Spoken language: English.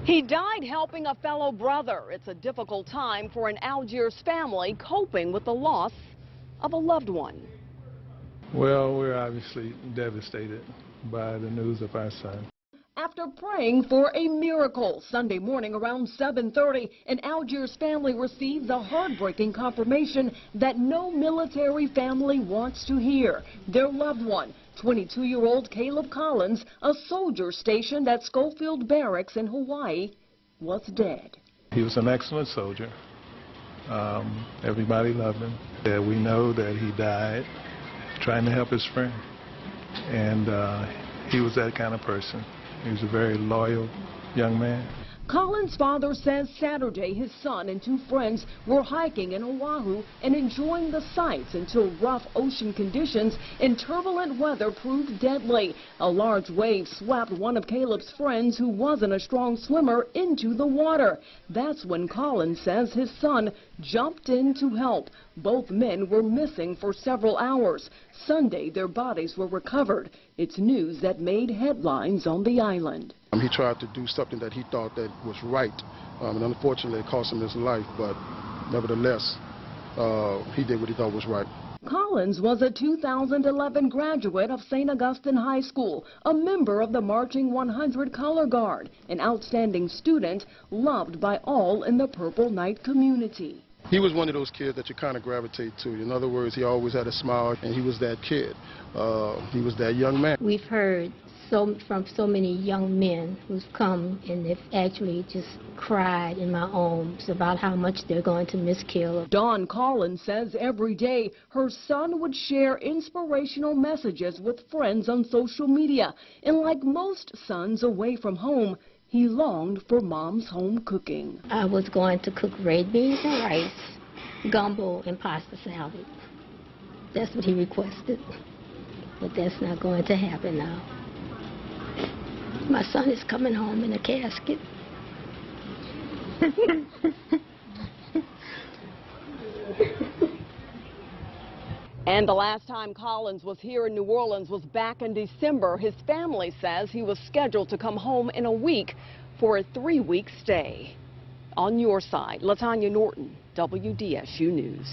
He died helping a fellow brother. It's a difficult time for an Algiers family coping with the loss of a loved one. Well, we're obviously devastated by the news of our son. After praying for a miracle, Sunday morning around 7:30, an Algiers family receives a heartbreaking confirmation that no military family wants to hear. Their loved one, 22-year-old Caleb Collins, a soldier stationed at Schofield Barracks in Hawaii, was dead. He was an excellent soldier. Everybody loved him. We know that he died trying to help his friend. And he was that kind of person. He was a very loyal young man. Collins' father says Saturday his son and two friends were hiking in Oahu and enjoying the sights until rough ocean conditions and turbulent weather proved deadly. A large wave swept one of Caleb's friends, who wasn't a strong swimmer, into the water. That's when Collins says his son jumped in to help. Both men were missing for several hours. Sunday, their bodies were recovered. It's news that made headlines on the island. He tried to do something that he thought that was right, and unfortunately it cost him his life, but nevertheless, he did what he thought was right. Collins was a 2011 graduate of St. Augustine High School, a member of the Marching 100 Color Guard, an outstanding student loved by all in the Purple Knight community. He was one of those kids that you kind of gravitate to. In other words, he always had a smile, and he was that kid. He was that young man. We've heard from so many young men who've come and they've actually just cried in my arms about how much they're going to miss Caleb. Dawn Collins says every day her son would share inspirational messages with friends on social media. And like most sons away from home, he longed for mom's home cooking. I was going to cook red beans and rice, gumbo, and pasta salad. That's what he requested. But that's not going to happen now. My son is coming home in a casket. And the last time Collins was here in New Orleans was back in December. His family says he was scheduled to come home in a week for a 3-week stay. On your side, LaTanya Norton, WDSU News.